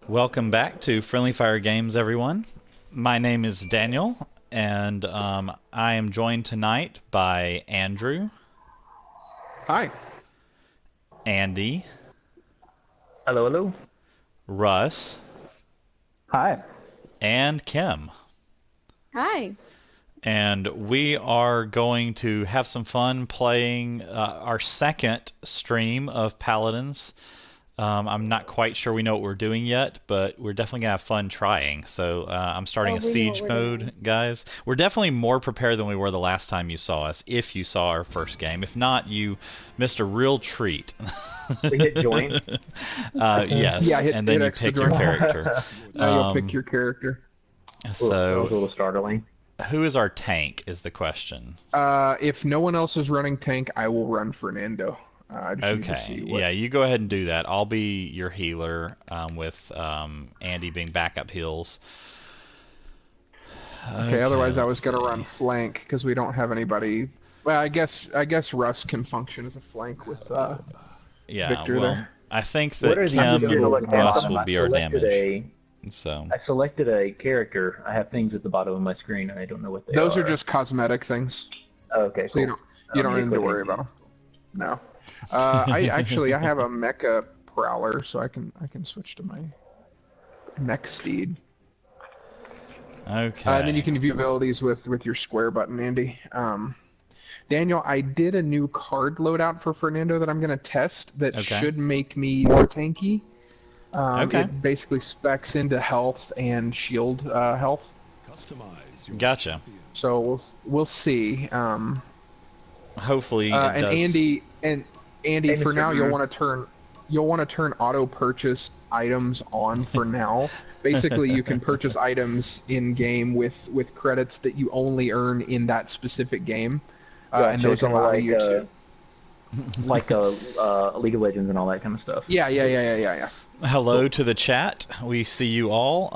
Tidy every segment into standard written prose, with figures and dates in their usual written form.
Welcome back to Friendly Fire Games, everyone. My name is Daniel, and I am joined tonight by Andrew. Hi. Andy. Hello, hello. Russ. Hi. And Kim. Hi. And we are going to have some fun playing our second stream of Paladins. I'm not quite sure we know what we're doing yet, but we're definitely going to have fun trying. So I'm starting a siege mode, guys. We're definitely more prepared than we were the last time you saw us, if you saw our first game. If not, you missed a real treat. We hit join? Yes, yeah, and then you pick your character. Now you'll pick your character. So, that was a little startling. Who is our tank is the question. If no one else is running tank, I will run Fernando. I just need to see what... Yeah, you go ahead and do that. I'll be your healer with Andy being backup heals. Okay, otherwise I was going to run flank because we don't have anybody... Well, I guess Russ can function as a flank with Victor there. I think that Kim and Russ will be our damage. I selected a character. I have things at the bottom of my screen. I don't know what they are. Those are just cosmetic things. Oh, okay, so cool. You don't need to worry about them. No. I have a mecha prowler, so I can switch to my mech steed. Okay. And then you can view abilities with your square button, Andy. Daniel, I did a new card loadout for Fernando that I'm going to test that should make me more tanky. It basically specs into health and shield health. Gotcha. So we'll see. Hopefully, and does. Andy, for now you'll want to turn auto purchase items on for now. Basically, you can purchase items in game with credits that you only earn in that specific game, and those allow you to like League of Legends and all that kind of stuff. Yeah. Hello to the chat. We see you all.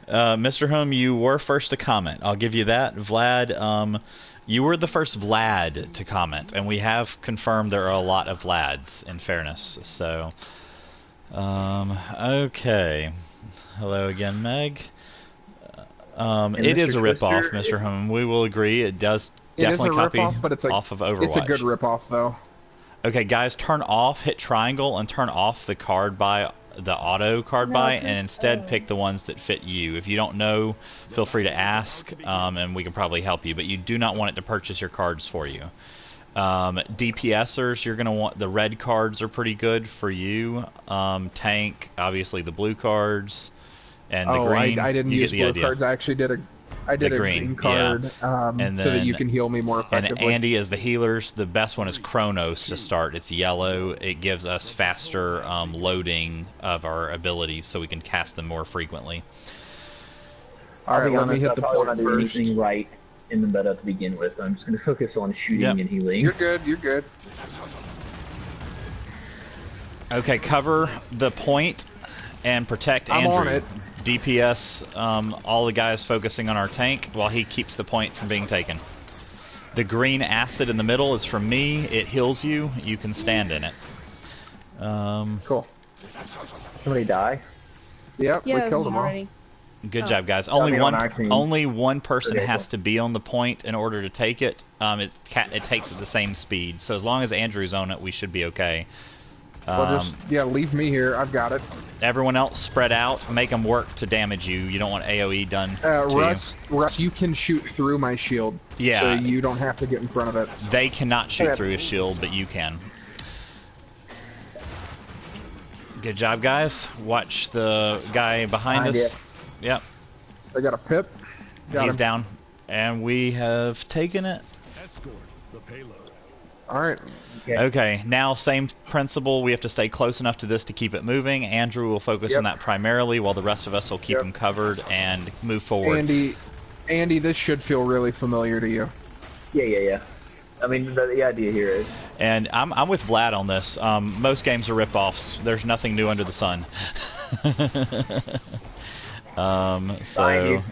Mr. Home, you were first to comment. I'll give you that. Vlad, you were the first Vlad to comment, and we have confirmed there are a lot of Vlads, in fairness. So, okay. Hello again, Meg. It is a ripoff, Mr. Home. We will agree. It does definitely copy off of Overwatch. It's a good ripoff, though. Okay, guys, turn off, hit triangle, and turn off the card buy, the auto card buy, and instead pick the ones that fit you. If you don't know, feel free to ask, and we can probably help you. But you do not want it to purchase your cards for you. DPSers, you're going to want the red cards are pretty good for you. Tank, obviously the blue cards, and the green. I didn't use blue cards. I actually did a green card, and so that you can heal me more effectively. And Andy, as the healers, the best one is Chronos to start. It's yellow. It gives us faster loading of our abilities, so we can cast them more frequently. All right, let me hit the point first. Anything right in the meta to begin with. I'm just going to focus on shooting and healing. You're good. You're good. Okay, cover the point and protect Andrew. I'm on it. DPS, all the guys focusing on our tank while he keeps the point from being taken. The green acid in the middle is from me. It heals you. You can stand in it. Cool. Somebody die? Yep, we killed them all. Good job, guys. Only one person has to be on the point in order to take it. It takes at the same speed. So as long as Andrew's on it, we should be okay. Well, just leave me here. I've got it. Everyone else spread out. Make them work to damage you. You don't want AOE done. Russ, you can shoot through my shield. Yeah. So you don't have to get in front of it. They cannot shoot through a shield, but you can. Good job, guys. Watch the guy behind us. Yep. I got a pip. He's down, and we have taken it. Escort the payload. All right. Okay, now same principle. We have to stay close enough to this to keep it moving. Andrew will focus on that primarily, while the rest of us will keep him covered and move forward. Andy, this should feel really familiar to you. Yeah. I mean, the idea here is... And I'm with Vlad on this. Most games are rip-offs. There's nothing new under the sun. So,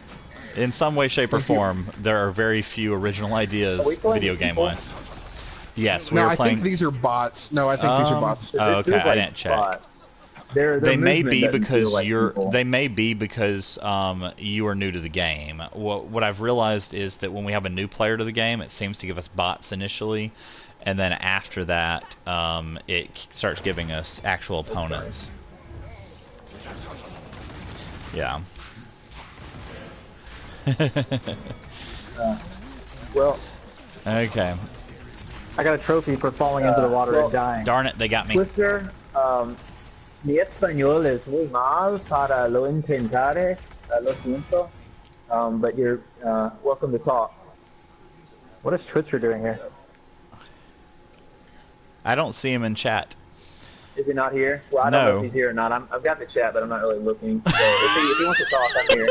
in some way, shape, or form, there are very few original ideas video game-wise. Yes, we were playing... I think these are bots. No, I think these are bots. Oh, okay, I didn't check. They may be because like people. They may be because you are new to the game. What I've realized is that when we have a new player to the game, it seems to give us bots initially, and then after that, it starts giving us actual opponents. Yeah. Well. Okay. I got a trophy for falling into the water and dying. Darn it, they got me. Twister, mi español es muy mal para lo intentaré, lo siento. But you're welcome to talk. What is Twister doing here? I don't see him in chat. Is he not here? Well, I don't know if he's here or not. I've got the chat, but I'm not really looking. So if he wants to talk, I'm here.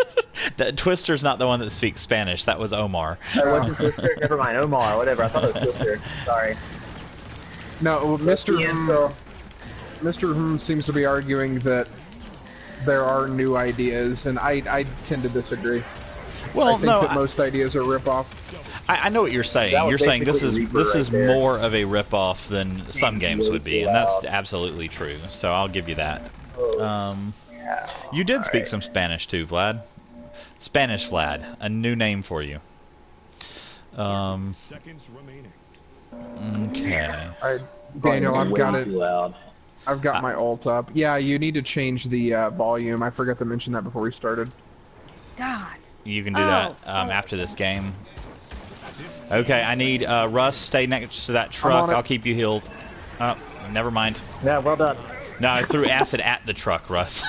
Twister's not the one that speaks Spanish. That was Omar. It wasn't Twister? Never mind. Omar, whatever. I thought it was Twister. Sorry. No, Mr. Seems to be arguing that there are new ideas, and I tend to disagree. Well, I think that most ideas are rip-off. I know what you're saying. You're saying this is more of a rip-off than some games would be, and that's absolutely true. So I'll give you that. You did speak some Spanish too, Vlad. Spanish Vlad, a new name for you. Seconds remaining. Okay. Alright, Daniel, I've got it. I've got my ult up. Yeah, you need to change the volume. I forgot to mention that before we started. God. You can do that after this game. Okay, I need Russ. Stay next to that truck. I'll keep you healed. Oh, never mind. Yeah, well done. No, I threw acid at the truck, Russ.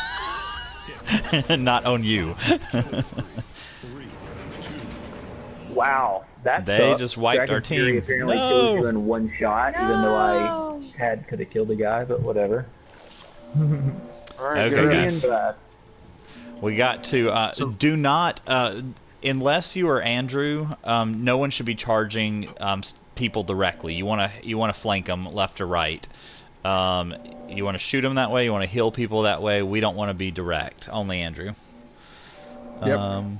Not on you. Wow, that they just wiped our team. Fury apparently killed you in one shot, even though I could have killed the guy, but whatever. Alright, okay, guys. We got to do not unless you are Andrew. No one should be charging people directly. You want to flank them left or right. You want to shoot them that way. You want to heal people that way. We don't want to be direct. Only Andrew. Yep.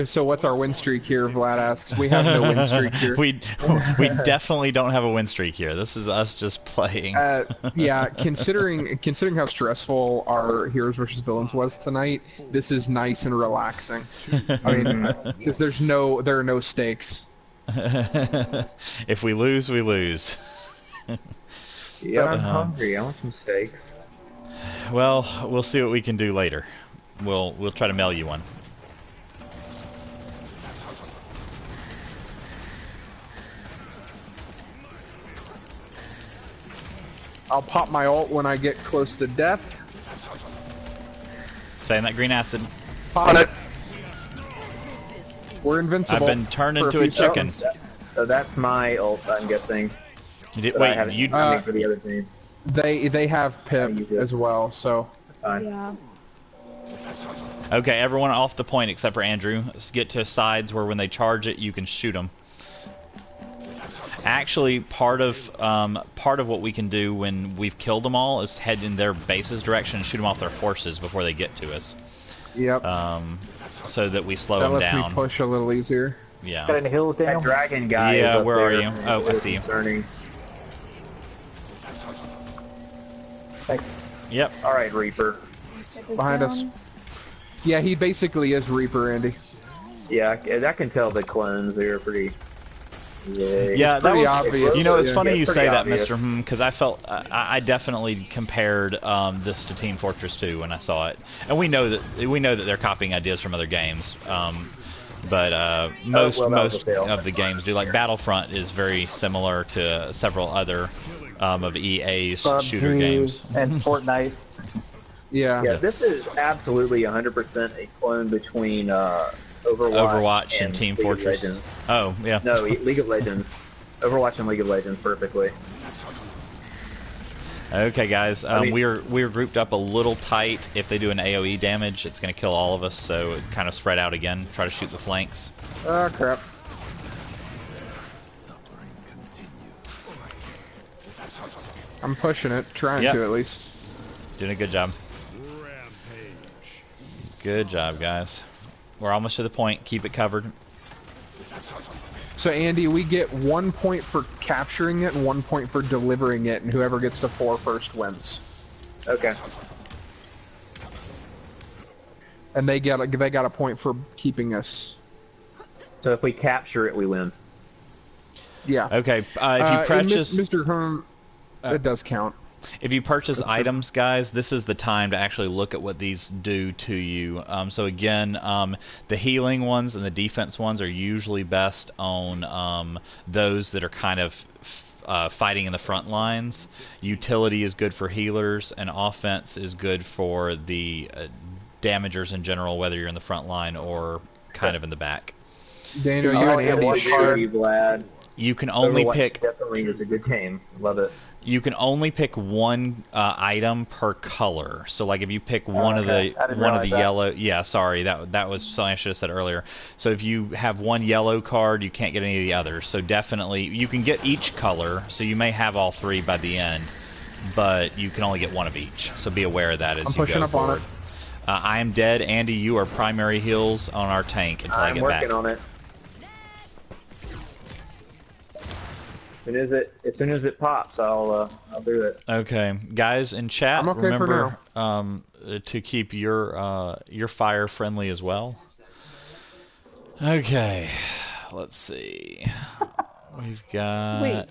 So what's our win streak here? Vlad asks. We have no win streak here. we definitely don't have a win streak here. This is us just playing. Yeah, considering how stressful our Heroes versus Villains was tonight, this is nice and relaxing. I mean, because there are no stakes. If we lose, we lose. But I'm hungry. I want some steaks. Well, we'll see what we can do later. We'll try to mail you one. I'll pop my ult when I get close to death. Saying that green acid. Pop it. We're invincible. I've been turned into a chicken. So that's my ult, I'm guessing. Wait, you for the other team. They have Pip as well, so. Yeah. Okay, everyone off the point except for Andrew. Let's get to sides where when they charge it, you can shoot them. Actually, part of what we can do when we've killed them all is head in their base's direction and shoot them off their horses before they get to us. Yep. So that we slow them down. That lets me push a little easier. Yeah. Got any hills, Daniel? That dragon guy. Yeah, is where up are there. you? Oh, I see you. Concerning. Thanks. Yep. All right, Reaper. Behind us. Yeah, he basically is Reaper, Andy. Yeah, I can tell the clones. They're pretty. Yeah, that was obvious. You know, it's funny you pretty say obvious. that, Mr. Because I felt I definitely compared this to Team Fortress 2 when I saw it, and we know that they're copying ideas from other games. But most of the games do. Like Battlefront is very similar to several other of EA's shooter games. And Fortnite. Yeah. Yeah, this is absolutely 100% a clone between Overwatch and Team League Fortress. Of Legends. Oh, yeah. No, League of Legends. Overwatch and League of Legends perfectly. Okay, guys. I mean, we're grouped up a little tight. If they do an AoE damage, it's going to kill all of us. So kind of spread out again. Try to shoot the flanks. Oh crap. I'm pushing it, trying to at least. Doing a good job. Good job, guys. We're almost to the point. Keep it covered. So Andy, we get 1 point for capturing it and 1 point for delivering it, and whoever gets to 4 first wins. Okay. And they got a point for keeping us. So if we capture it, we win. Yeah. Okay. If you purchase, Mr. Herm, it does count. if you purchase items, guys, this is the time to actually look at what these do to you. So again, the healing ones and the defense ones are usually best on those that are kind of fighting in the front lines. Utility is good for healers, and offense is good for the damagers in general, whether you're in the front line or kind of in the back. Daniel, you and Andy Sure, you glad. You can only Overwatch pick. definitely is a good game. Love it. You can only pick one item per color. So, like, if you pick one of the yellow, yeah, sorry, that was something I should have said earlier. So, if you have one yellow card, you can't get any of the others. So, definitely, you can get each color. So, you may have all 3 by the end, but you can only get one of each. So, be aware of that as you go pushing up forward. on it. I am dead. Andy, you are primary heals on our tank until I I'm get back. working on it. As soon as it pops, I'll do it. Okay, guys in chat, I'm okay remember for to keep your fire friendly as well. Okay, let's see. We've got. Wait,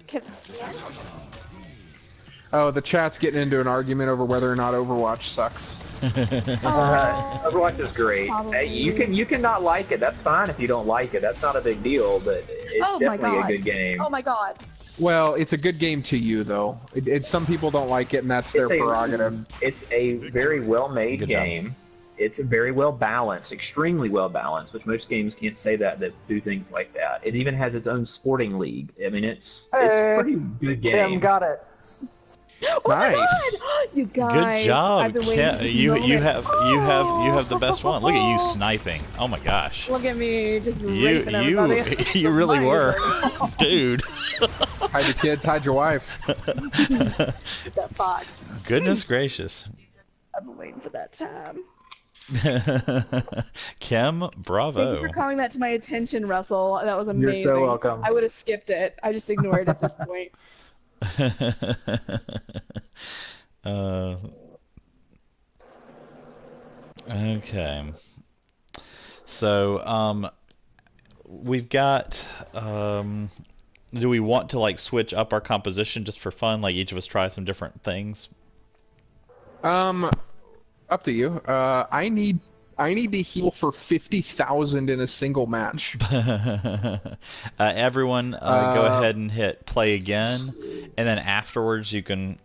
Oh, the chat's getting into an argument over whether or not Overwatch sucks. Overwatch is great. Hey, you can not like it. That's fine if you don't like it. That's not a big deal, but it's definitely a good game. Oh my god. Well, it's a good game to you, though. Some people don't like it, and that's their prerogative. It's a very well-made Good game. job. It's a very well-balanced, extremely well-balanced, which most games can't say that do things like that. It even has its own sporting league. I mean, it's a pretty good game. Tim got it. Oh my Nice. god! You guys, Good job, I've been waiting for this you moment. have the best one. Look at you sniping. Oh my gosh. Look at me, just raping You everybody. you really Mine. were, dude. Hide your kids, hide your wife. Get that fox. Goodness gracious. I've been waiting for that time. Kim, Thank you bravo. for calling that to my attention, Russell. That was amazing. You're so welcome. I would have skipped it. I just ignored it at this point. Okay. So, we've got, do we want to, like, switch up our composition just for fun? Like, each of us try some different things? Up to you. I need to heal for 50,000 in a single match. Everyone, go ahead and hit play again, and then afterwards you can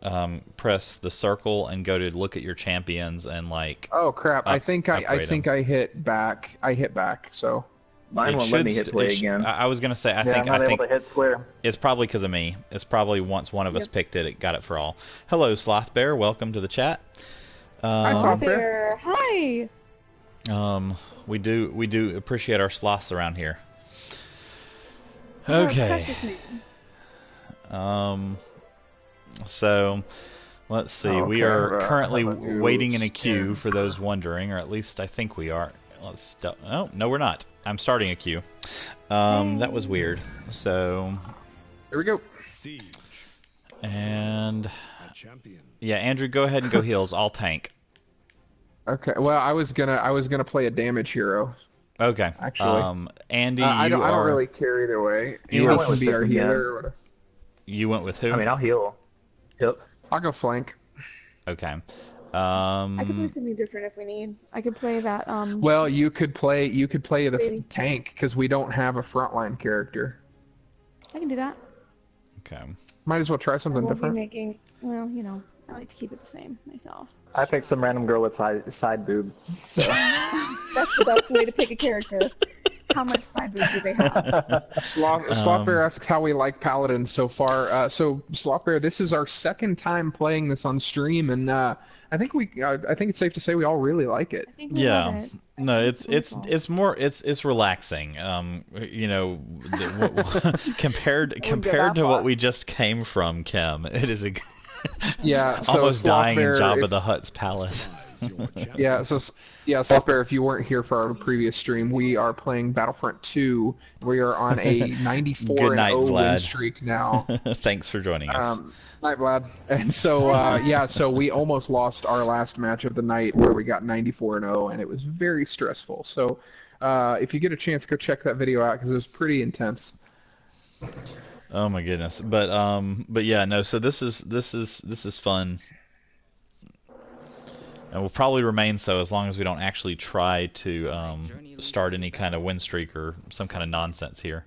press the circle and go to look at your champions and like. Oh crap! I think I upgrade I hit back. I hit back. So Mine It won't let me should hit play it sh- again. I was gonna say I Yeah, think I'm not able to hit square. it's probably because of me. It's probably once one of us picked it, it got it for all. Hello, Sloth Bear. Welcome to the chat. Hi, Hi Sloth Bear. there. Hi. We do appreciate our sloths around here. You're a Okay. precious man. So let's see. We Okay, are currently how about you waiting in a queue scan for those wondering, or at least I think we are. Oh, no, we're not. I'm starting a queue. That was weird. So, here we go. and yeah, Andrew, go ahead and go heals. I'll tank. Okay. Well, I was gonna play a damage hero. Okay. Actually. Andy, I don't are, really care either way. You Andy are- can be our Yeah. healer or whatever. You went with who? I mean, I'll heal. Yep. I'll go flank. Okay. I could play something different if we need. I could play that. Well, you could play the Maybe. tank because we don't have a frontline character. I can do that. Okay. Might as well try I something won't be different. making. Well, you know, I like to keep it the same myself. I picked some random girl with side boob. So That's the best way to pick a character. How much side boob do they have? Sloth Bear asks how we like Paladins so far. So Sloth Bear, this is our second time playing this on stream, and I think it's safe to say we all really like it. I think we love Yeah. it. No, it's wonderful. it's relaxing. You know, compared go that to what far. we just came from, Kim, it is a Yeah, so Almost dying in Slothbear, Jabba the Hutt's palace. yeah, Slothbear, if you weren't here for our previous stream, we are playing Battlefront 2. We are on a 94 Good and night, 0 win Vlad. streak now. Thanks for joining us. Night, Vlad. And so, so we almost lost our last match of the night where we got 94 and 0, and it was very stressful. So, if you get a chance, go check that video out because it was pretty intense. Oh my goodness. But yeah, no, so this is fun. And will probably remain so as long as we don't actually try to start any kind of win streak or some kind of nonsense here.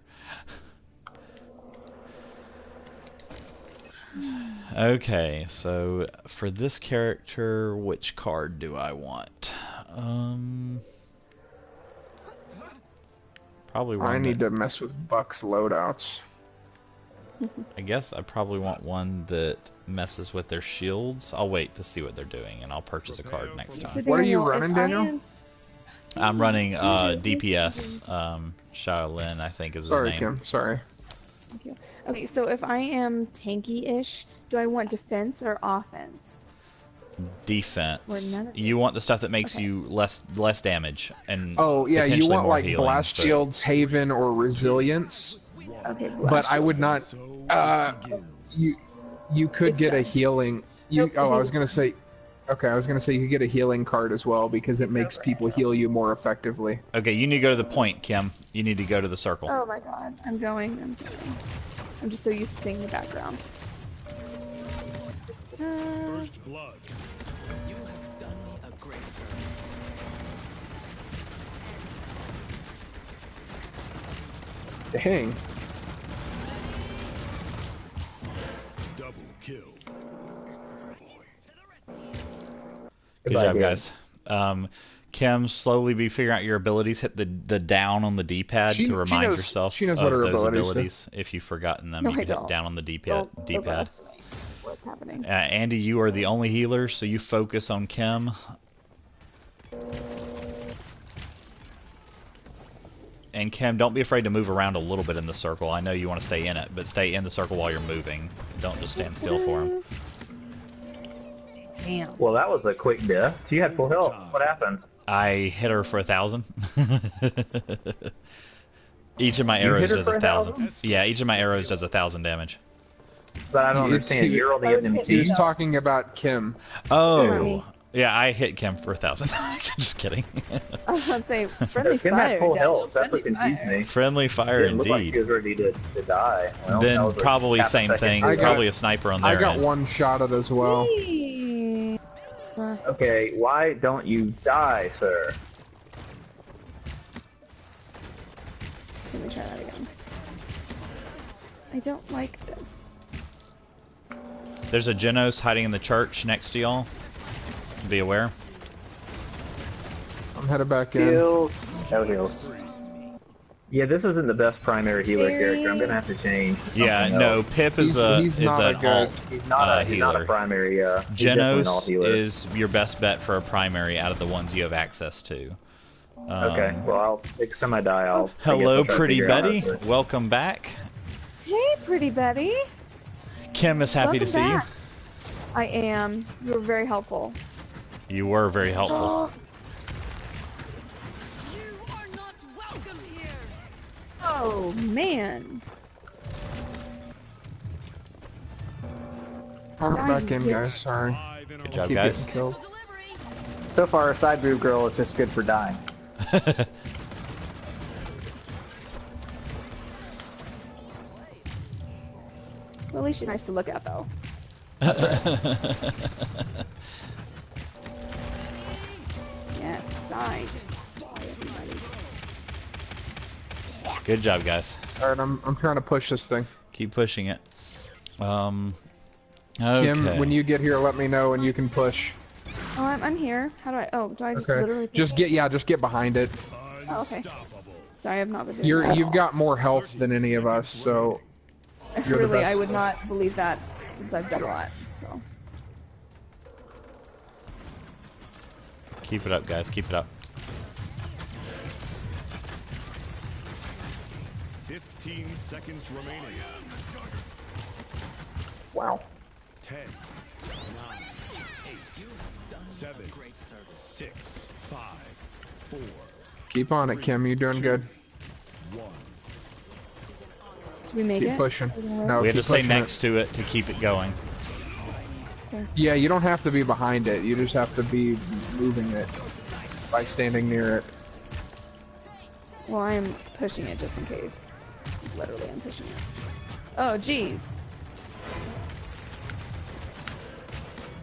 Okay, so for this character, which card do I want? Probably one. I need to mess with Buck's loadouts. I guess I probably want one that messes with their shields. I'll wait to see what they're doing, and I'll purchase a card next time. What are you running, Daniel? I'm running DPS. Shaolin, I think is his name. Sorry, Kim. Sorry. Thank you. Okay, so if I am tanky-ish, do I want defense or offense? Defense. Or none of You want the stuff that makes you less damage and Oh yeah, you potentially want more like healing, blast but- shields, haven, or resilience. Okay, But I would not. You could get a healing. Nope, I was it's- gonna say. Okay, I was gonna say you could get a healing card as well because it makes people heal you more effectively. Okay, you need to go to the point, Kim. You need to go to the circle. Oh my god, I'm going. I'm sorry. I'm just so used to seeing the background. First blood. You have done me a great service. Dang. Double kill. Good job, guys. Kim, slowly be figuring out your abilities. Hit the down on the D-pad She to remind knows- yourself she knows of what her those abilities do. If you've forgotten them, No, you I can hit don't. down on the D-pad. Don't overestimate what's happening. Andy, you are the only healer, so you focus on Kim. And Kim, don't be afraid to move around a little bit in the circle. I know you want to stay in it, but stay in the circle while you're moving. Don't just stand still for him. Damn. Well, that was a quick death. She had full health. What happened? I hit her for 1,000. Each of my You arrows hit her does for 1,000. Yeah, each of my arrows does 1,000 damage. But I don't You- understand. you- You're on the He enemy He's team. talking about Kim. Oh, yeah, I hit Kim for 1,000. Just kidding. I was about to say, friendly Kim fire. had full Daniel, health. That's what friendly confused fire. me. Friendly fire It looked like indeed. she was ready to die. Well, that Then was a probably half a same second thing. too I late. got- Probably a sniper on I their got end. one shot at as well. Yee. Okay, why don't you die, sir? Let me try that again. I don't like this. There's a Genos hiding in the church next to y'all. Be aware. I'm headed back in. Heals. No heals. Yeah, this isn't the best primary healer Very- character. I'm gonna have to change. to Yeah, something no, else. Pip is He's is not a an good- alt He's not he's not healer. a primary. He's definitely an alt Genos healer. is your best bet for a primary out of the ones you have access to. Okay, well, next time I die, I'll. I guess Hello, I'll try to pretty figure out how Betty. to do it. Welcome back. Hey, pretty Betty. Kim is happy to see Welcome back. I am. You were very helpful. you. You were very helpful. Oh, You are not welcome here. oh man. I'm Dying back in, bitch. guys. Sorry. Live in Good a job, Keep guys. getting killed. So far, side boob girl is just good for dying. Well, at least she's nice to look at, though. Yes, die. Die, everybody. Good job, guys. All right, I'm trying to push this thing. Keep pushing it. Okay. Kim, when you get here, let me know and you can push. Oh, I'm here. How do I? Oh, do I just Okay. literally? Just get behind it. Oh, okay. unstoppable. Sorry, I've not been doing that. You've got more health than any of us, so you're the Really, I best. would not believe that since I've done a lot. So. Keep it up, guys. Keep it up. 15 seconds remaining. Wow. 10, 9, 8, 7, 6, 5, 4, Keep on it, Kim. You're doing good. 1. Do we make Keep it? pushing. Or do we No, We have keep to stay pushing next to it to keep it going. Yeah, you don't have to be behind it. You just have to be moving it by standing near it. Well, I'm pushing it just in case. Literally, I'm pushing it. Oh, jeez.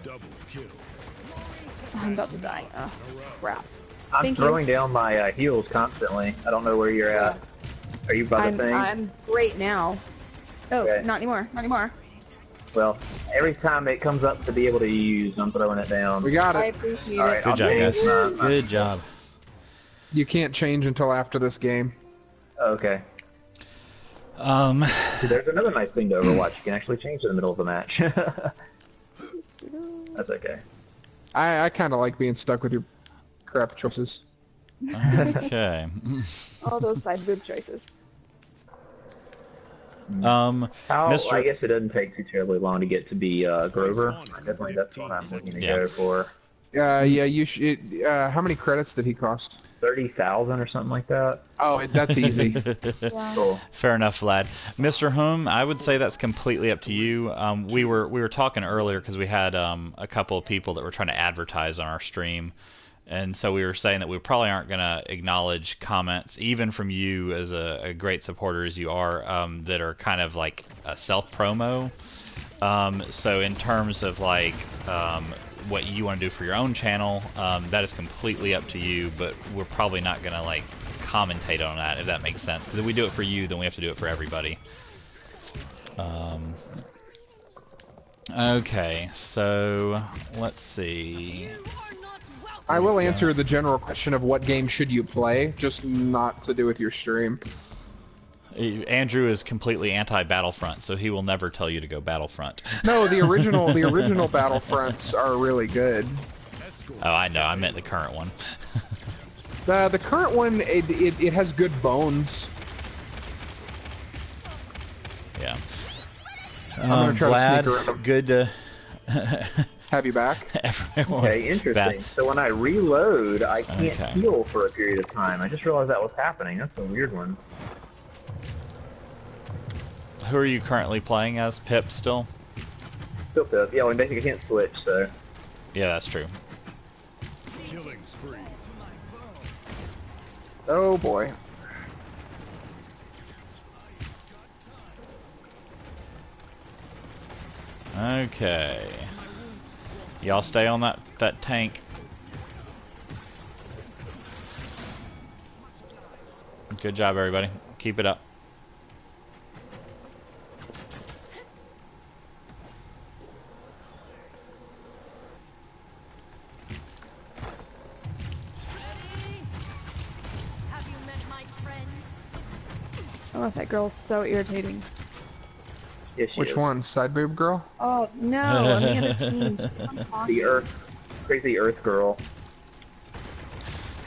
Double kill. Oh, I'm about to die. Oh, crap. I'm Thank throwing down my heals constantly. I don't know where you're at. Are you by the thing? I'm great now. Oh, Okay. not anymore. Not anymore. Well, every time it comes up to be able to use, I'm throwing it down. We got I it. appreciate All it. right, Good I'll job, change guys. my- Good job. You can't change until after this game. Okay. See, there's another nice thing to Overwatch. You can actually change in the middle of the match. That's okay. I kind of like being stuck with your crap choices. Okay. All those side boob choices. How? Mr. I guess it doesn't take too terribly long to get to be Grover. Definitely, that's what I'm looking to Yeah. go for. Yeah, you should. How many credits did he cost? 30,000 or something like that. Oh, that's easy. Wow. Cool. Fair enough, Vlad. Mr. Hum, I would say that's completely up to you. We were talking earlier because we had a couple of people that were trying to advertise on our stream, and so we were saying that we probably aren't going to acknowledge comments, even from you as a great supporter as you are, that are kind of like a self-promo. So in terms of like what you want to do for your own channel, that is completely up to you, but we're probably not going to like commentate on that, if that makes sense, because if we do it for you, then we have to do it for everybody. Okay, so let's see. I will answer the general question of what game should you play, just not to do with your stream. Andrew is completely anti-Battlefront, so he will never tell you to go Battlefront. No, the original Battlefronts are really good. Oh, I know. I meant the current one. The current one, it has good bones. Yeah. I'm gonna try to Vlad, sneak around. good to Have you back? everyone. Okay, interesting. So when I reload, I can't Okay. heal for a period of time. I just realized that was happening. That's a weird one. Who are you currently playing as? Pip still? Still does. Yeah, well, basically I can't switch, so. Yeah, that's true. Killing spree. Oh boy. Okay. Y'all stay on that tank. Good job, everybody. Keep it up. Have you met my friends? Oh, that girl's so irritating. Yes, she Which is. one? Side boob girl? Oh, no, on the other team. She keeps on talking. The crazy Earth girl.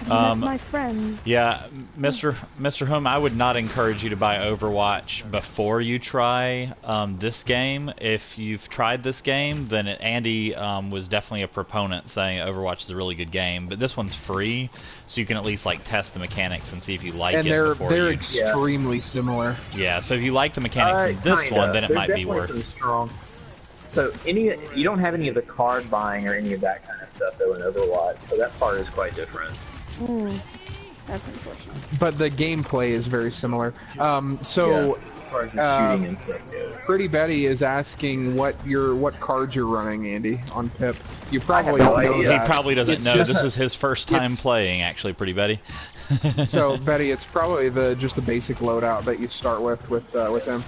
Have you met my friends? Yeah, Mr. Home, I would not encourage you to buy Overwatch before you try this game. If you've tried this game, then Andy was definitely a proponent saying Overwatch is a really good game. But this one's free, so you can at least like test the mechanics and see if you like And it before they're you. extremely similar. Yeah, so if you like the mechanics in this Kinda. one, then it There's might be definitely worth. some strong. So you don't have any of the card buying or any of that kind of stuff though in Overwatch, so that part is quite different. That's unfortunate. But the gameplay is very similar. So Yeah, as far as the shooting and stuff goes. Pretty Betty is asking what cards you're running, Andy, on Pip. You probably no don't know idea. He that. probably doesn't It's know. just- This is his first time it's- playing, actually, Pretty Betty. So Betty, it's probably just the basic loadout that you start with him.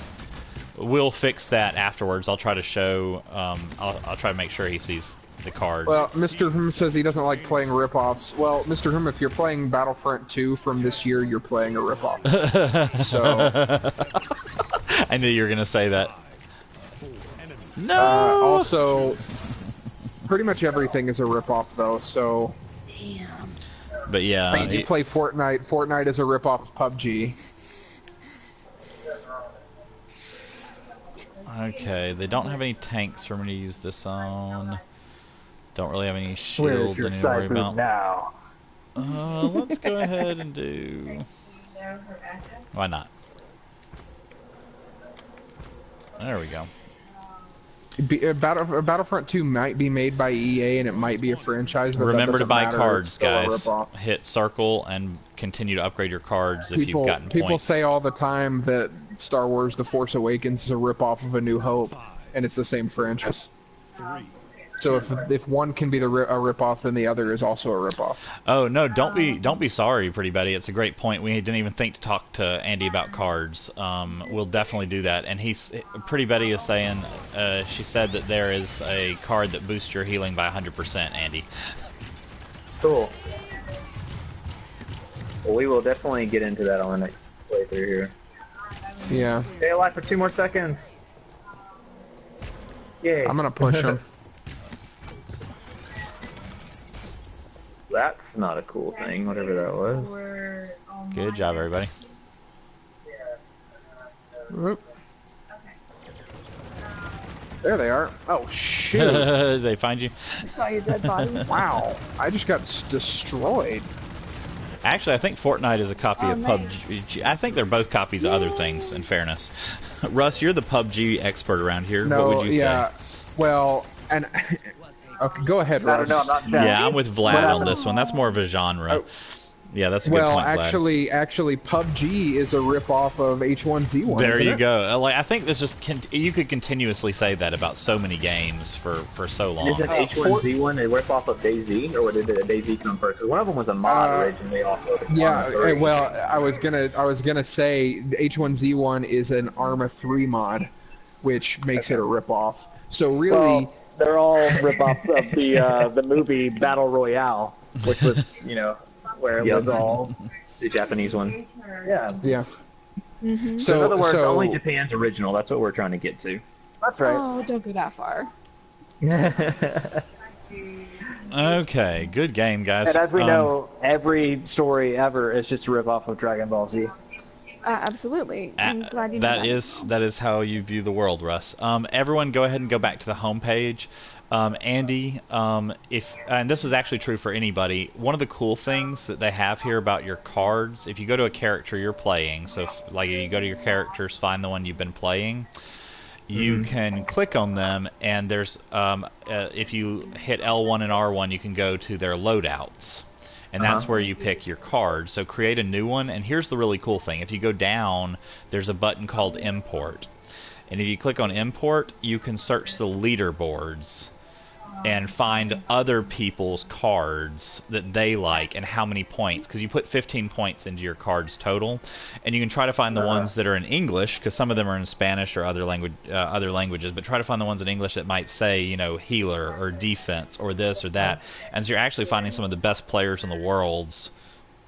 We'll fix that afterwards. I'll try to show. I'll try to make sure he sees the cards. Well, Mr. Hum says he doesn't like playing rip-offs. Well, Mr. Hum, if you're playing Battlefront 2 from this year, you're playing a rip-off. So, I knew you were gonna say that. No. also, pretty much everything is a rip-off, though. So, Damn. But yeah, you play Fortnite. Fortnite is a rip-off of PUBG. Okay, they don't have any tanks for me to use this on. Don't really have any Where's shields your I need to side worry boob about. now? Let's go ahead and do... Why not? There we go. Battlefront 2 might be made by EA and it might be a franchise, but Remember to buy matter. cards, guys. Rip-off. Hit circle and continue to upgrade your cards if you've gotten People points. say all the time that Star Wars The Force Awakens is a rip-off of A New Hope, and it's the same franchise. 3. So if one can be a rip-off, then the other is also a rip-off. Oh no! Don't be sorry, Pretty Betty. It's a great point. We didn't even think to talk to Andy about cards. We'll definitely do that. And Pretty Betty is saying she said that there is a card that boosts your healing by 100%. Andy. Cool. Well, we will definitely get into that on the next playthrough here. Yeah. Stay alive for 2 more seconds. Yay. I'm gonna push him. That's not a cool thing, whatever that was. Good job, everybody. Whoop. There they are. Oh shoot! They find you. I saw your dead body. Wow, I just got destroyed. Actually, I think Fortnite is a copy of nice. PUBG. I think they're both copies of other things, in fairness. Russ, you're the PUBG expert around here. No, What would you yeah. say? Well, and okay, go ahead, Russ. No, I'm not Jack. Yeah, I'm with Vlad on happened? this one. That's more of a genre. Oh. Yeah, that's a good Well, point, Vlad. actually, PUBG is a rip-off of H1Z1. There isn't you it? go. Like, I think this just you could continuously say that about so many games for so long. Isn't H1Z1 a rip-off of DayZ, or did DayZ come first? 'Cause one of them was a mod originally off of Yeah, Arma 3. well, I was gonna say H1Z1 is an Arma 3 mod, which makes it a rip-off. So really, Well, they're all rip-offs of the movie Battle Royale, which was, where it was all... the Japanese one. Yeah, yeah. Mm-hmm. So in other words, so only Japan's original. That's what we're trying to get to. that's right. Oh, don't go that far. Okay, good game, guys. And as we know, every story ever is just a rip-off of Dragon Ball Z. Absolutely. I'm glad you know that is how you view the world, Russ. Everyone, go ahead and go back to the home page. Andy, and this is actually true for anybody, one of the cool things that they have here about your cards, if you go to a character you're playing, so if you go to your characters, find the one you've been playing, you can click on them, and there's if you hit L1 and R1, you can go to their loadouts. And that's where you pick your card. So create a new one, and here's the really cool thing. If you go down, there's a button called Import. And if you click on Import, you can search the leaderboards and find other people's cards that they like and how many points, because you put 15 points into your cards total, and you can try to find the ones that are in English, because some of them are in Spanish or other languages, but try to find the ones in English that might say, healer or defense or this or that, and so you're actually finding some of the best players in the world's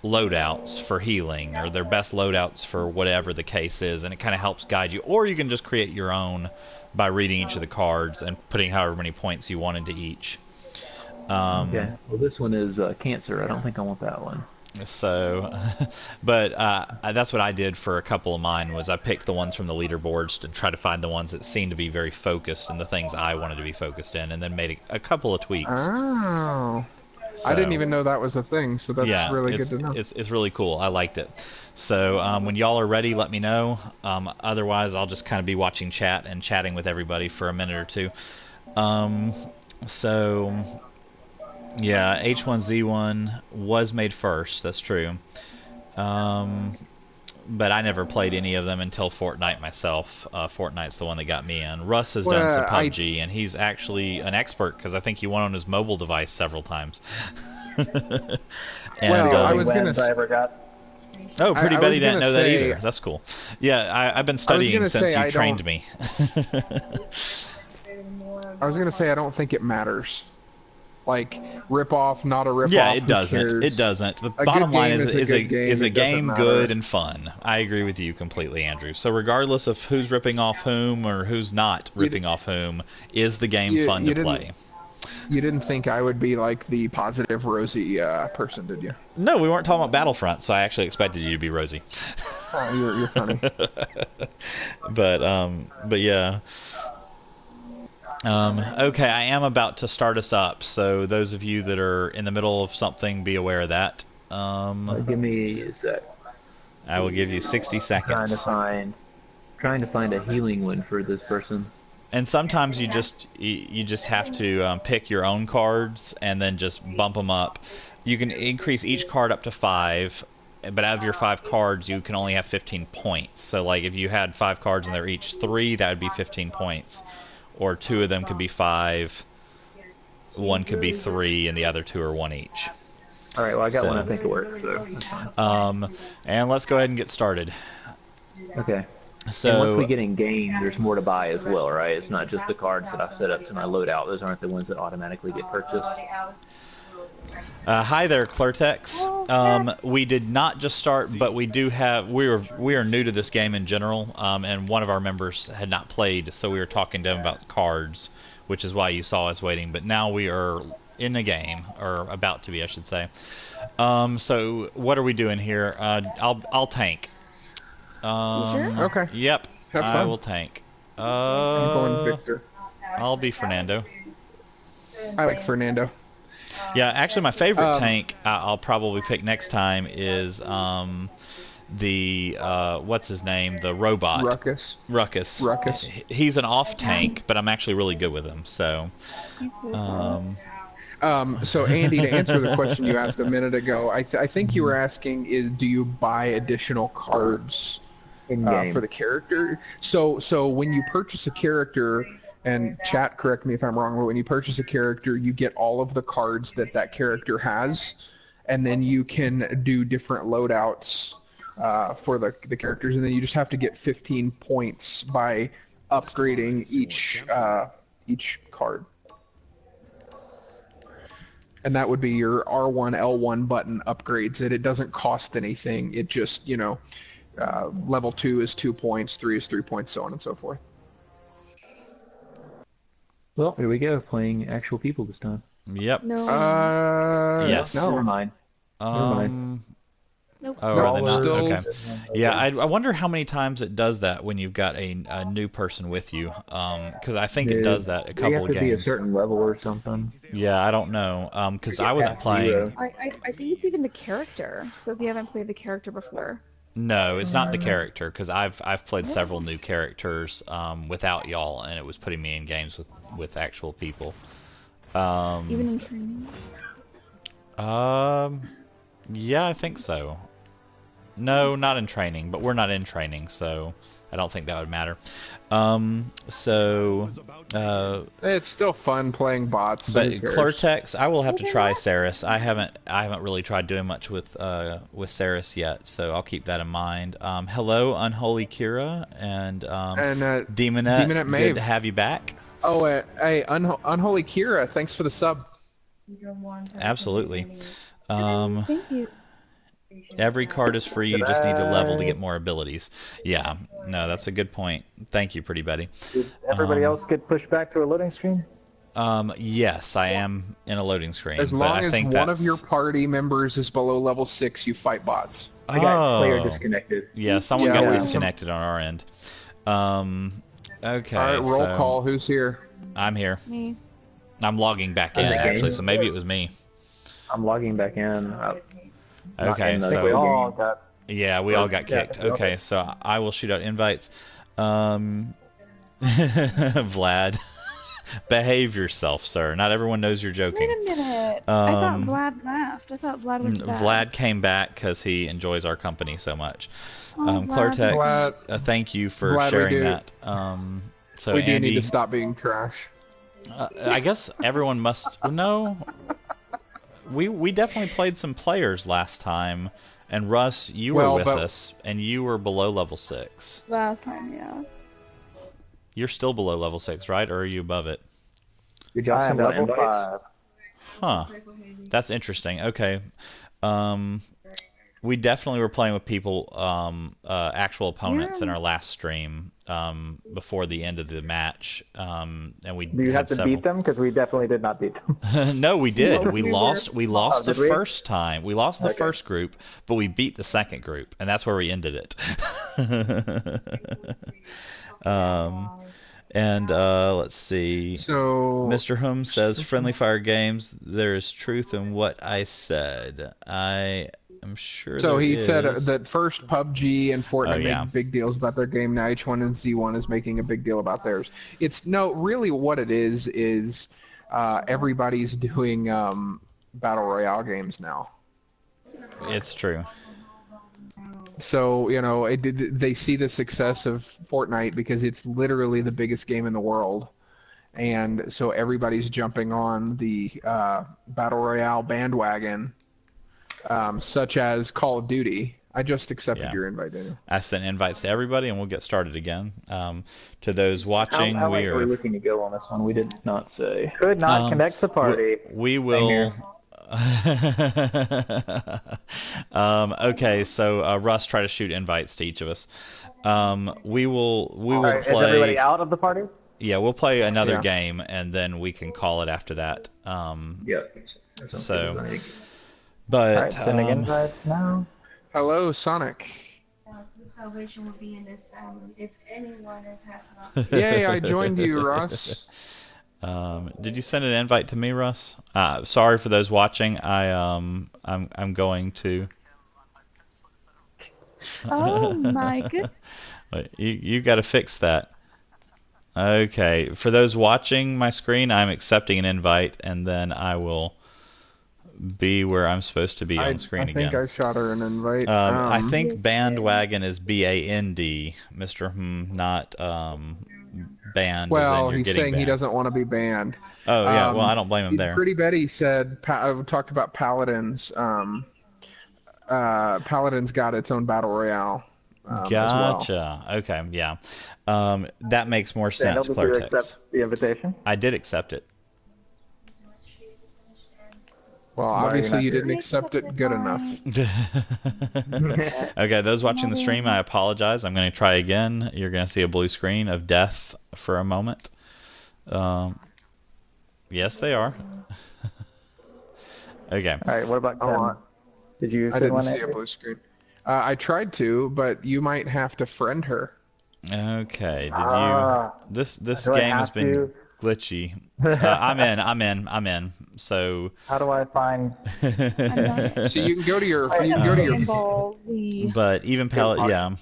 loadouts for healing, or their best loadouts for whatever the case is, and it kind of helps guide you. Or you can just create your own by reading each of the cards and putting however many points you want into each. Okay. Well, this one is Cancer. I don't think I want that one. So, but that's what I did for a couple of mine, was I picked the ones from the leaderboards to try to find the ones that seemed to be very focused and the things I wanted to be focused in, and then made a couple of tweaks. Oh. So, I didn't even know that was a thing, so that's really good to know. It's really cool. I liked it. So when y'all are ready, let me know. Otherwise, I'll just kind of be watching chat and chatting with everybody for a minute or two. So, yeah, H1Z1 was made first. That's true. But I never played any of them until Fortnite myself. Fortnite's the one that got me in. Russ has done some PUBG, and he's actually an expert, because I think he won on his mobile device several times. And, I was gonna. I ever got. Oh, Pretty I Betty was didn't gonna know that say- either. That's cool. Yeah, I've been studying since you trained me. I was gonna say I don't think it matters. Like, rip off, not a rip off. Yeah, it who doesn't. cares? It doesn't. The A bottom good line game is is a good game. is a It doesn't game matter. good and fun. I agree with you completely, Andrew. So regardless of who's ripping off whom or who's not ripping off whom, is the game fun to didn't- play? You didn't think I would be like the positive Rosie person, did you? No, we weren't talking about Battlefront, so I actually expected you to be Rosie. Oh, you're funny. But yeah. Okay, I am about to start us up, so those of you that are in the middle of something, be aware of that. Give me a sec. I will give you 60 seconds. Trying to find a healing one for this person. And sometimes you just have to pick your own cards and then just bump them up. You can increase each card up to 5, but out of your 5 cards, you can only have 15 points. So, like, if you had 5 cards and they're each 3, that would be 15 points. Or 2 of them could be 5, 1 could be 3, and the other 2 are 1 each. All right, well, I got one I think it works, so that's fine. And let's go ahead and get started. Okay. So and once we get in game, there's more to buy as well, right? It's not just the cards that I've set up to my loadout. Those aren't the ones that automatically get purchased. Hi there, Clertex. We did not just start, but we do have. We are new to this game in general, and one of our members had not played, so we were talking to him about cards, which is why you saw us waiting. But now we are in the game, or about to be, I should say. So what are we doing here? I'll tank. Sure? Okay. Yep. Have fun. I will tank. I'm going Victor. I'll be Fernando. I like Fernando. Yeah, actually, my favorite tank I'll probably pick next time is the what's his name? The robot. Ruckus. Ruckus. He's an off tank, but I'm actually really good with him. So. So Andy, to answer the question you asked a minute ago, I think you were asking do you buy additional cards for the character? So when you purchase a character, and chat, correct me if I'm wrong, but when you purchase a character, you get all of the cards that character has, and then you can do different loadouts for the characters, and then you just have to get 15 points by upgrading each card. And that would be your R1, L1 button upgrades it. It doesn't cost anything. It just, level 2 is 2 points, 3 is 3 points, so on and so forth. Well, here we go, playing actual people this time. Yep. No. Yes. No, never mind. Nope. Oh, No, are they not? still- Okay. Yeah, I wonder how many times it does that when you've got a new person with you. Because I think it does that a couple You have of to be a games. certain level or something. Yeah, I don't know. Because I wasn't playing. I think it's even the character. So if you haven't played the character before. No, it's not the character. Because I've played several new characters without y'all, and it was putting me in games with actual people. Even in training. Yeah, I think so. No, not in training, but we're not in training, so I don't think that would matter. It's still fun playing bots. So But who cares? Clertex, I will have to try Saris. I haven't really tried doing much with Saris yet, so I'll keep that in mind. Hello, Unholy Kira and Demonette. Demonette Maeve. Good to have you back. Oh, hey, Unholy Kira, thanks for the sub. Absolutely. Thank you. Every card is free. You just need to level to get more abilities. Yeah, no, that's a good point. Thank you, Pretty Betty. Did everybody else get pushed back to a loading screen? Yes, I am in a loading screen. As but long I as think one of that's- your party members is below level 6, you fight bots. I got player Oh. disconnected. Yeah, someone Yeah, got we- disconnected on our end. Okay. All right, roll so call. Who's here? I'm here. Me. I'm logging back in, the game. actually, so maybe it was me. I'm logging back in. Not Okay, in the so We game. all got. yeah, we all got kicked. yeah, Okay, so I will shoot out invites. Vlad, behave yourself, sir. Not everyone knows you're Wait joking. a minute. I thought Um, Vlad left. I thought Vlad went to bed. Vlad came back because he enjoys our company so much. Oh, Clartex, Vlad. Thank you for Vlad, we sharing do- that. So we do Andy, need to stop being trash. I guess everyone must no. We definitely played some players last time, and Russ, you were Well, with but- us, and you were below level 6. Last time, yeah. You're still below level 6, right? Or are you above it? Did y'all I am send out level invites? 5. Huh. That's interesting. Okay. We definitely were playing with people, actual opponents in Yeah. our last stream, before the end of the match, and we Do you had have to several. beat them? Because we definitely did not beat them. No, we did. No, We we lost. We Oh, lost the did we? first time. We lost the Okay. first group, but we beat the second group, and that's where we ended it. And let's see. So Mr. Hum says, "Friendly Fire Games. There is truth in what I said. I am sure." So there he said is." that first PUBG and Fortnite Oh, yeah. made big deals about their game. Now H1Z1 is making a big deal about theirs. It's really what it is everybody's doing battle royale games now. It's true. So they see the success of Fortnite because it's literally the biggest game in the world, and so everybody's jumping on the battle royale bandwagon, such as Call of Duty. I just accepted Yeah. your invite, Daniel. I sent invites to everybody, and we'll get started again. To those watching, How we late are we are. looking to go on this one? We did not say. Could not Um, connect to party. We will. Okay, so Russ, try to shoot invites to each of us. We will All right, play. is everybody out of the party? Yeah, we'll play another Yeah. game, and then we can call it after that. Yeah. That sounds So- good, I think. But All right, sending invites now. Hello, Sonic. Salvation will be in this family if anyone has had enough. Yay, I joined you, Russ. did you send an invite to me, Russ? Sorry for those watching. I'm going to. Oh my good. You got to fix that. Okay, for those watching my screen, I'm accepting an invite, and then I will be where I'm supposed to be on screen I think again. I shot her an invite. I think Yes, bandwagon is BAND, Mr. Not banned. well, as in you're he's getting saying he banned. doesn't want to be banned. Oh yeah, well I don't blame him there. Pretty Betty said talked about Paladins. Paladins got its own battle royale. As well. Gotcha. Okay, yeah. That makes more Daniel, sense, did you Clartex. accept the invitation? I did accept it. Well, Why are you obviously not you here? didn't accept it good enough. Okay, those watching the stream, I apologize. I'm going to try again. You're going to see a blue screen of death for a moment. Yes, they are. Okay. All right, what about Kim? Oh, Did you I send didn't one? see a blue screen. I tried to, but you might have to friend her. Okay. Did Ah, you? This do I game has have been to? glitchy. I'm in. So. How do I find? So you can go to your. I You can have go to your. SaiyanBallz. But even yeah.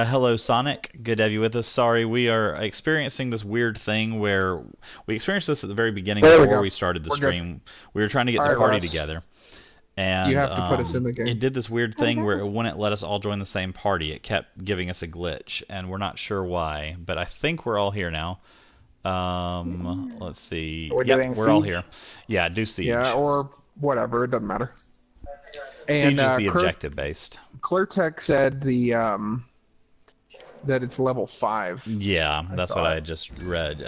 Hello, Sonic. Good to have you with us. Sorry, we are experiencing this weird thing where we experienced this at the very beginning There we before go. we started the We're good. stream. We were trying to get All the right, party Russ. together. And You have to put us in the game. It did this weird thing where it wouldn't let us all join the same party. It kept giving us a glitch, and we're not sure why. But I think we're all here now. Let's see. We're Yep, doing we're all Siege? here. Yeah, do Siege. Yeah, or whatever. It doesn't matter. Siege And is the objective based. Clertech said that it's level 5. Yeah, that's what thought. I just read.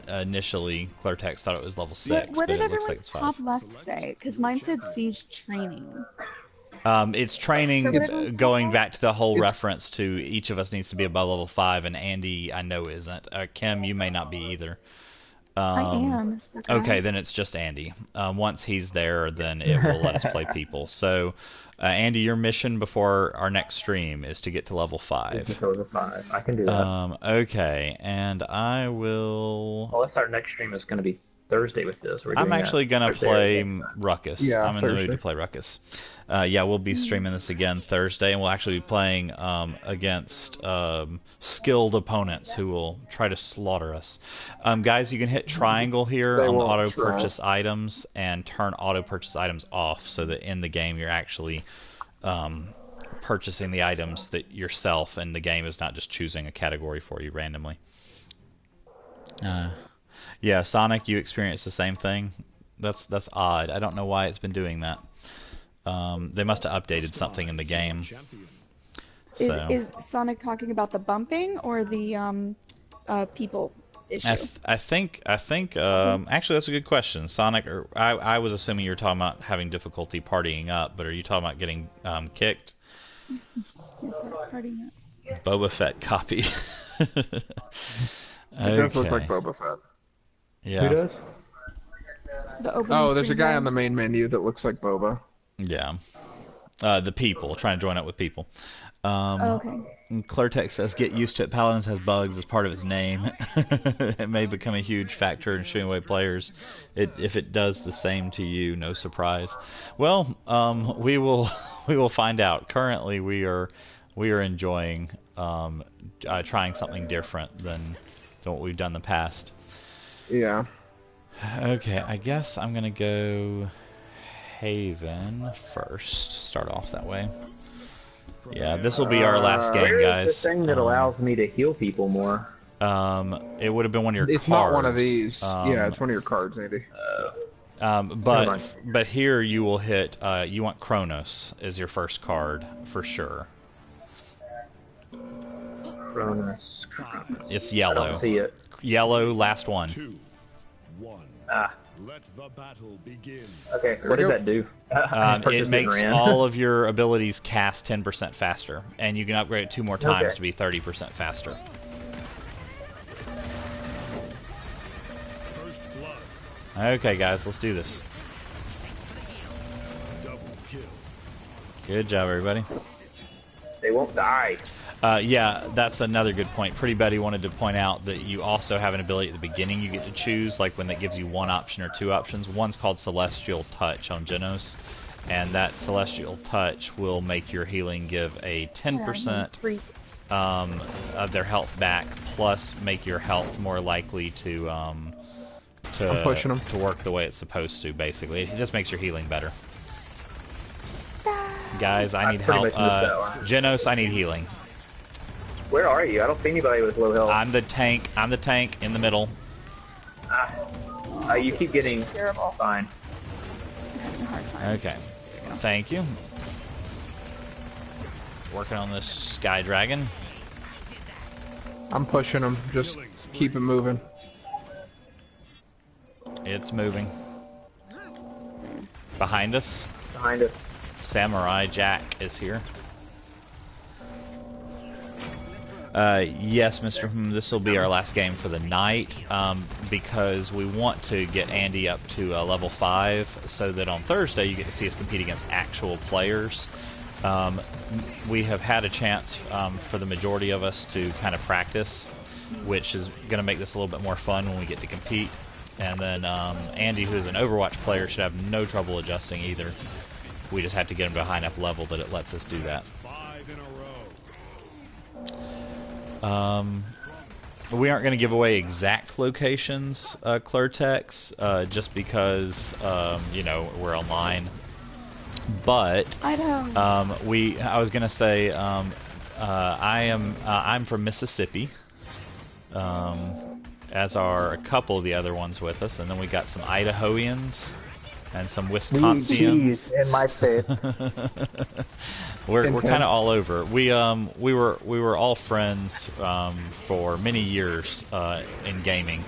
Initially, Clartex thought it was level 6, What but did it looks like everyone's it's top 5. left say? Because mine said siege training. It's training, So what everyone's going top back to the whole It's- reference to each of us needs to be above level 5, and Andy, I know, isn't. Kim, you may not be either. I am. Okay, then it's just Andy. Once he's there, then it will let us play people. So, Andy, your mission before our next stream is to get to level 5. Level 5. I can do that. Okay, and I will... Unless our next stream is going to be Thursday with this. We're I'm doing actually that going to Thursday play or Friday. Ruckus. Yeah, I'm in the mood Thursday. to play Ruckus. Yeah, we'll be streaming this again Thursday, and we'll actually be playing against skilled opponents who will try to slaughter us. Guys, you can hit triangle here They on the won't auto try. purchase items and turn auto purchase items off so that in the game you're actually purchasing the items that yourself, and the game is not just choosing a category for you randomly. Yeah, Sonic, you experienced the same thing. That's odd. I don't know why it's been doing that. They must have updated something in the game. So Is Sonic talking about the bumping or the people issue? I think actually that's a good question. Sonic, or I was assuming you were talking about having difficulty partying up, but are you talking about getting kicked? Partying up. Boba Fett copy. It does look like Okay. Boba Fett. Yeah. Who does? The open Oh, there's a screen guy guy. on the main menu that looks like Boba. Yeah. The people, trying to join up with people. Oh, okay. Clartex says, get used to it. Paladins has bugs as part of its name. It may become a huge factor in shooing away players. If it does the same to you, no surprise. Well, we will find out. Currently, we are enjoying trying something different than what we've done in the past. Yeah. Okay, I guess I'm gonna go Haven first. Start off that way. Yeah, this will be our last game, Where is guys. the thing that allows me to heal people more? It would have been one of your It's cards. not one of these. Yeah, it's one of your cards, Andy. But here you will hit. You want Kronos as your first card for sure. Cronus. It's I yellow. don't see it. Yellow, last one. 2, 1. Ah, Let the battle begin. okay. There What we does go. that do? I purchased It makes and ran. all of your abilities cast 10% faster, and you can upgrade it 2 more times Okay. to be 30% faster. First blood. Okay, guys, let's do this. Double kill. Good job, everybody. They won't die. Yeah, that's another good point. Pretty Betty wanted to point out that you also have an ability at the beginning you get to choose, like when that gives you 1 option or 2 options. One's called Celestial Touch on Genos, and that Celestial Touch will make your healing give a 10% Freak. of their health back, plus make your health more likely to I'm pushing 'em. to work the way it's supposed to. Basically, it just makes your healing better. Guys, I need pretty help. much missed that one. Genos, I need healing. Where are you? I don't see anybody with low health. I'm the tank. I'm the tank in the middle. You keep getting Terrible. fine. I'm having a hard time. Okay. Thank you. Working on this Sky Dragon. I'm pushing him. Just keep it moving. It's moving. Behind us, Behind us. Samurai Jack is here. Yes, Mr. This will be our last game for the night, because we want to get Andy up to level 5 so that on Thursday you get to see us compete against actual players. We have had a chance for the majority of us to kind of practice, which is going to make this a little bit more fun when we get to compete. And then Andy, who is an Overwatch player, should have no trouble adjusting either. We just have to get him to a high enough level that it lets us do that. 5 in a row. We aren't going to give away exact locations, Clartex, just because, you know, we're online. But I don't. I was going to say, I'm from Mississippi, as are a couple of the other ones with us, and then we got some Idahoans and some Wisconsians. Cheese in my state. We're kind of all over. We were all friends for many years in gaming,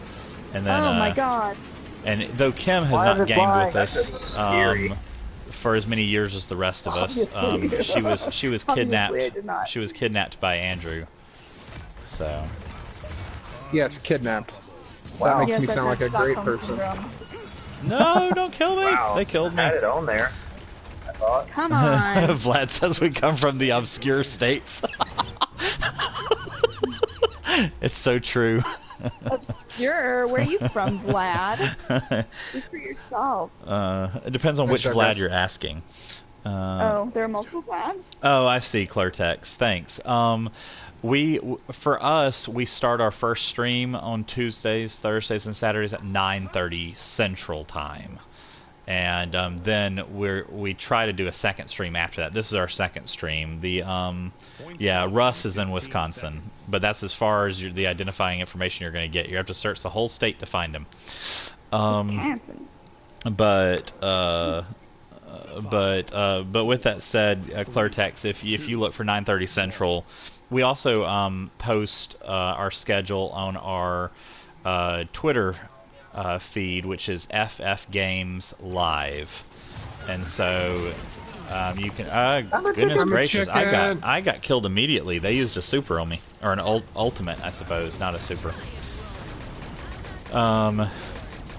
and then Oh my god. and though Kim has Why not is it gamed blind? with us scary. for as many years as the rest of us, Obviously. she was Obviously, kidnapped. I did not. She was kidnapped by Andrew. So Yes, kidnapped. Wow. That makes Yes, me I've sound had like a great Stockholm person. syndrome. no, don't kill me. Wow. They killed me. Had it on there. I thought. Come on. Vlad says we come from the obscure states. It's so true. Obscure. Where are you from, Vlad? Speak for yourself. It depends on Nice which job, Vlad guys. you're asking. Oh, there are multiple Vlads? Oh, I see, Clartex. Thanks. For us, we start our first stream on Tuesdays, Thursdays, and Saturdays at 9:30 Central Time, and then we try to do a second stream after that. This is our second stream. Yeah, Russ is in Wisconsin, but that's as far as the identifying information you're going to get. You have to search the whole state to find him. Wisconsin. But with that said, Clartex, if you look for 9:30 Central, we also post our schedule on our Twitter feed, which is FF Games Live, and so You can. I'm a Goodness chicken. gracious! chicken. I got killed immediately. They used a super on me, or an ultimate, I suppose, not a super.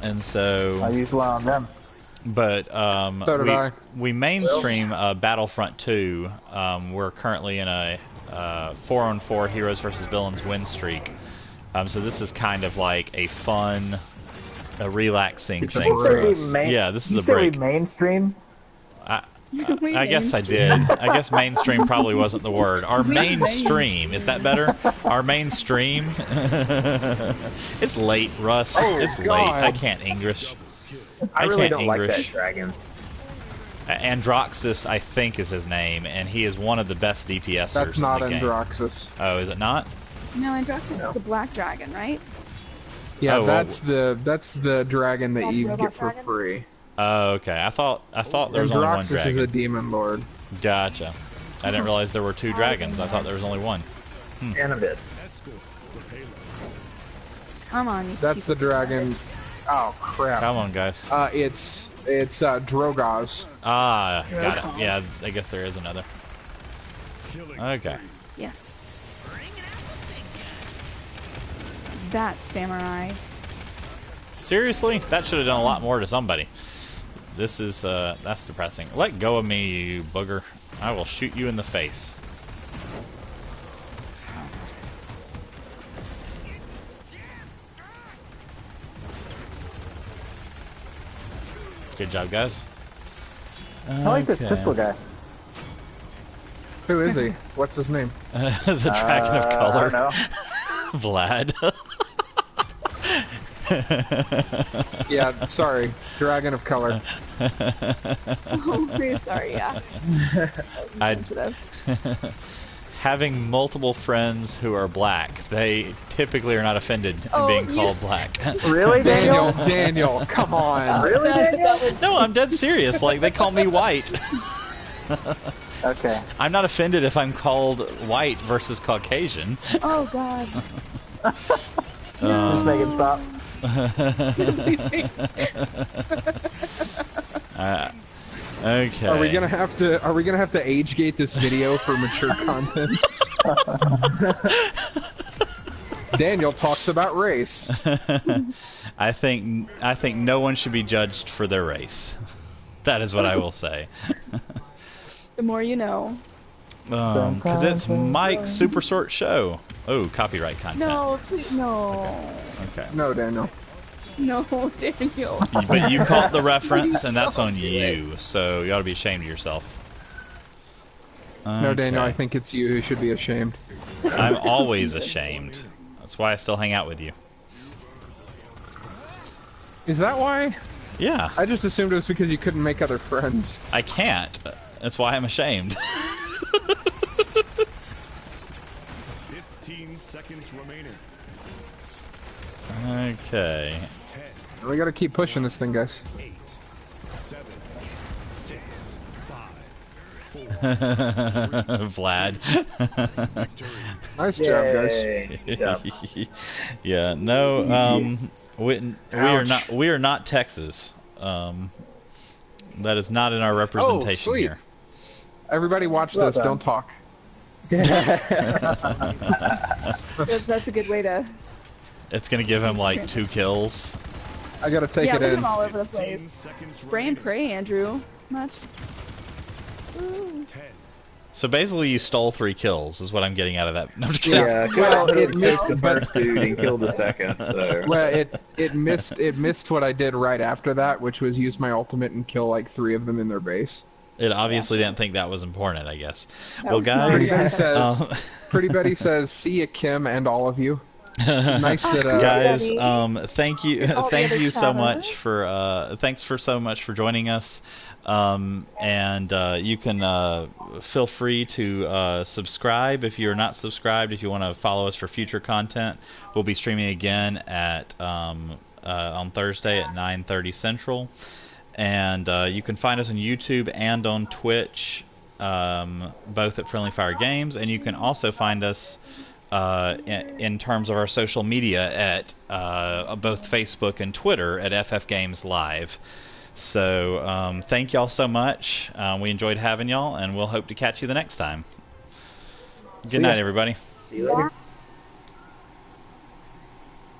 And so. I use one on them. But So did I. we mainstream Battlefront 2. We're currently in a 4-on-4 heroes versus villains win streak. So this is kind of like a fun, relaxing It's a thing for break. us. Yeah, this You is a say break. we mainstream? I guess I did. I guess mainstream probably wasn't the word. Our mainstream. Is that better? Our mainstream? It's late, Russ. It's late. I can't English. I really can't don't like that English. dragon. Androxus, I think, is his name, and he is one of the best DPSers That's not in the game. Androxus. Oh, is it not? No, Androxus is the black dragon, right? Yeah, Oh, well, that's the dragon that That's you robot get for dragon? free. Oh, okay. I thought there was only one Androxus is dragon. a demon lord. Gotcha. I didn't realize there were two dragons. I thought there was only one. And a bit. Come on, you That's piece the of dragon. Oh crap! Come on, guys. It's Drogoz. Ah, got it. Yeah, I guess there is another. Okay. Yes. That samurai. Seriously? That should have done a lot more to somebody. This is, that's depressing. Let go of me, you booger. I will shoot you in the face. Good job, guys. I like this pistol guy. Who is he? What's his name? The Dragon of I Color. don't know. Vlad. Yeah, sorry, Dragon of Color. Oh, really sorry, yeah. That was insensitive. Having multiple friends who are black, they typically are not offended in being called black. Really, Daniel? Daniel, come on. Really, Daniel? No, I'm dead serious. Like, they call me white. Okay. I'm not offended if I'm called white versus Caucasian. Oh god. Just make it stop. Please make Okay. Are we gonna have to age gate this video for mature content? Daniel talks about race. I think no one should be judged for their race. That is what I will say. The more you know. Because it's Mike's super short show. Oh, copyright content. No, please, no. Okay. No, Daniel. No, Daniel. But you caught the reference, and Don't that's on do you. So you ought to be ashamed of yourself. No, Daniel, I Okay. think it's you who should be ashamed. I'm always ashamed. That's why I still hang out with you. Is that why? Yeah, I just assumed it was because you couldn't make other friends. I can't. That's why I'm ashamed. 15 seconds remaining. Okay. 10, We gotta keep pushing this thing, guys. 8, 7, 6, 5, Vlad. victory. Nice job, guys. Yay. Good job. Yeah, no, Ouch. we are not Texas. That is not in our representation sweet. here. Everybody watch Well this, done. don't talk. That's a good way to. It's gonna give him like 2 kills. I gotta take Yeah, it look at in. him all over the 15 place. seconds Spray and remaining. pray, Andrew. Much. Ooh. 10, So basically, you stole 3 kills, is what I'm getting out of that. No, I'm just kidding. Yeah, Well, well, it it missed- missed the first dude and killed the second. So. Well, it missed what I did right after that, which was use my ultimate and kill like 3 of them in their base. It obviously didn't think that was important, I guess. That Well, was not guys, Pretty Betty Yeah. says, um, Betty says, see ya, Kim, and all of you. It's nice that guys, Buddy. thank you, And all the thank other you so chatters. much for, thanks for so much for joining us. And you can feel free to subscribe if you're not subscribed. If you want to follow us for future content, we'll be streaming again at on Thursday at 9:30 Central. And you can find us on YouTube and on Twitch, both at Friendly Fire Games. And you can also find us in terms of our social media at both Facebook and Twitter at FF Games Live. So thank y'all so much. We enjoyed having y'all, and we'll hope to catch you the next time. Good night, everybody. See you later.